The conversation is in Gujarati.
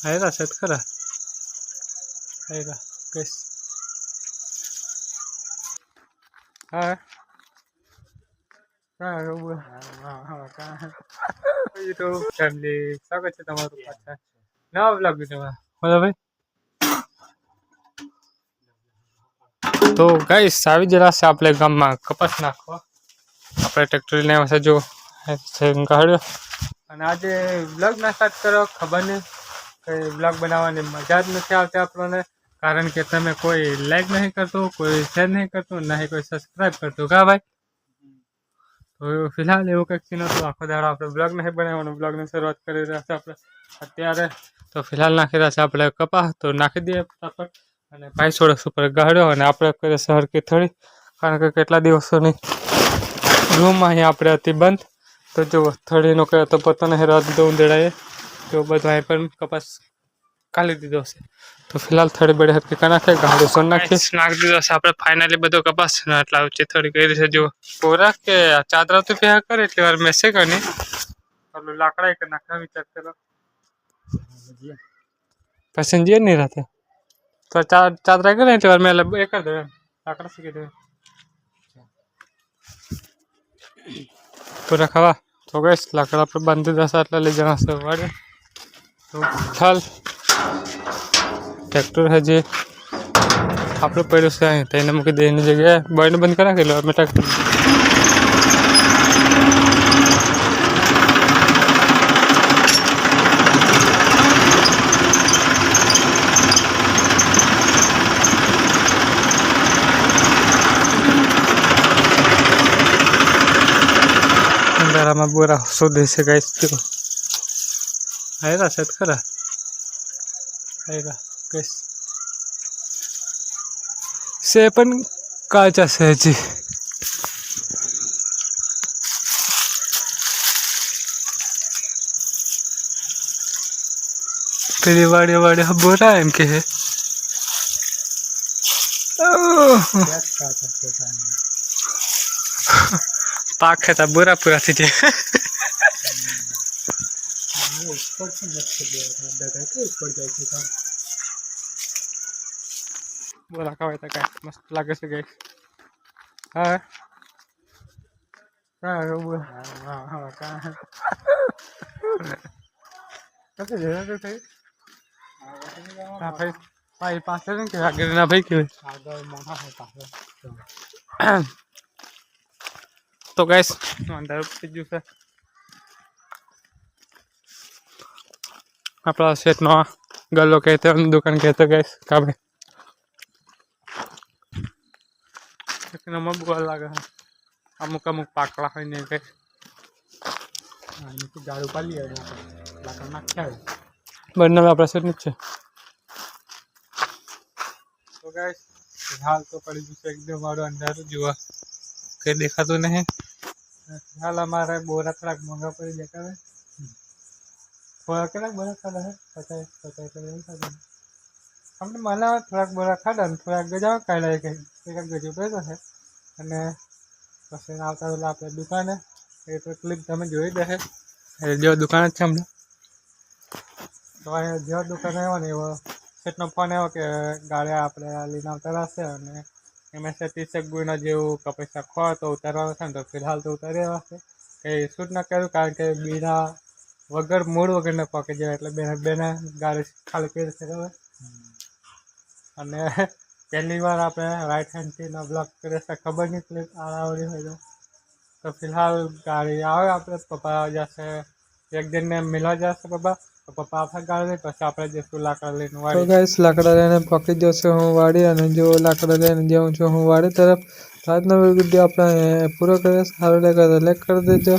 આયરા છે ખરા આયરા કઈશ હા હા રોબો યુટ્યુબ ફેમિલી સ્વાગત છે તમારું પાછા નવા બ્લોગ વિડીયોમાં બોલો ભાઈ તો ગાઈસ આવી જરા છે આપણે ગામમાં કપાસ નાખવા આપણે ટ્રેક્ટર લઈને આવ્યા છે જો કાઢ્યો અને આજે બ્લોગ ના સ્ટાર્ટ કરો ખબર નહીં કે બ્લોગ બનાવવાની મજા જ નથી આવતી આપણને કારણ કે તમે કોઈ લાઈક નહીં કરતું કોઈ શેર નહીં કરતું નહીં કોઈ સબસ્ક્રાઈબ કરતું કા ભાઈ તો ફિલહાલ એવું કંઈક સીન હતું આખો દાડો આપણે બ્લોગ નહીં બનાવવાનું બ્લોગની શરૂઆત કરી રહ્યા છે આપણે અત્યારે તો ફિલહાલ નાખી રહ્યા છે આપણે કપાસ તો નાખી દઈએ ફટાફટ અને ભાઈ સોળસ ઉપર ગાળ્યો અને આપણે કરીએ સરખી થોડી કારણ કે કેટલા દિવસોની રૂમમાં અહીંયા આપણે હતી બંધ તો જો થળીનો કર્યો તો પોતાને રાત દીધો ઉંદેડાએ તો બધું અહીં પણ કપાસ કાઢી દીધો છે તો ફિલહાલ થોડી બધી હરકી કરી નાખીએ ગાડી સોન નાખી દીધો છે આપણે ફાઇનલી બધો કપાસ આટલા ઊંચી થોડી કરી છે જો પૂરા કે ચાદરા તો ભેગા કરે એટલી વાર મેસે કરી પેલું લાકડા કરી નાખવા વિચાર કરો પછી જઈએ નહીં રાતે તો ચાદરા કરે એટલી વાર મેં એ કરી દઉં લાકડા શીખી દઉં પૂરા ખાવા તો ગઈશ લાકડા પર બાંધી દેશે એટલે લઈ જણાશે વાડે તો ચાલ ટ્રેક્ટર હજી આપણે પડ્યું છે અહીં તો એને મૂકી દે એની જગ્યાએ બોયને બંધ કરી નાખેલો અમે ટ્રેક્ટર અંધારામાં બોરા શોધે છે ગાઈસ જો આયરા છે ખરા આયરા ગાઈસ से पण काचा से जी पेली वाड़े वाड़े बोरा एम के है पाक है ता बोरा पूरा थी जे बोला खावाय था काय मस्त लागे से गाइस हां हां रोबो हां हां का कैसे जे तो थे हां भाई भाई पास से के आगे ना भाई के आगे मोटा है पास तो गाइस अंदर पीजू से अपना सेट नो गल्लो कहते हैं दुकान कहते गाइस का भाई बुआ लगा अमुक अमुक पाकड़ा है नहीं गए गाड़ी पा लिया बनने में अपना सेट नीचे तो गाइस हाल तो पड़ी जैसे एकदम मारो अंदर जुआ कहीं देखा तो नहीं हाल हमारा बोरा थोड़ा महंगा पड़ी देखा है थोड़ा क्या बोरा खाना है पता है हमने माना थोड़ा बोरा खाना थोड़ा गजा काढ़ा है कहीं गजू पे तो है અને પછી આવતા પેલા આપણે દુકાને એ તો ક્લિપ તમે જોઈ દે એ જો દુકાન જ છે હમણાં તો અહીંયા જો દુકાન આવ્યો ને એવો સેટનો ફોન આવ્યો કે ગાડી આપણે લઈને આવતા રહેશે અને એમાં છે 30 ગુણા જેવું પૈસા ખો તો ઉતારવાનું છે ને તો ફિલહાલ તો ઉતારી આવ્યા છે કંઈ શૂટ ના કર્યું કારણ કે બીના વગર મૂળ વગરના પોકેટ જાય એટલે બેને ગાડી ખાલી કરી છે ખબર અને पहली बार आप राइट हैंड से ना ब्लॉक करे खबर नहीं क्लिप आवड़ी हो तो फिलहाल गाड़ी आवे आप पप्पा जैसे एक दिन में मिला जैसे पापा तो पप्पा आप गाड़ी पीछे आप जैसे लाकड़ा लेने तो गाइस लाकड़ा लेने पकड़ी जैसे हूँ वाड़ी और जो लाकड़ा लेने जाऊँ छो हूँ वाड़ी तरफ रात वीडियो अपना पूरा करे सारे लेकर कर देजो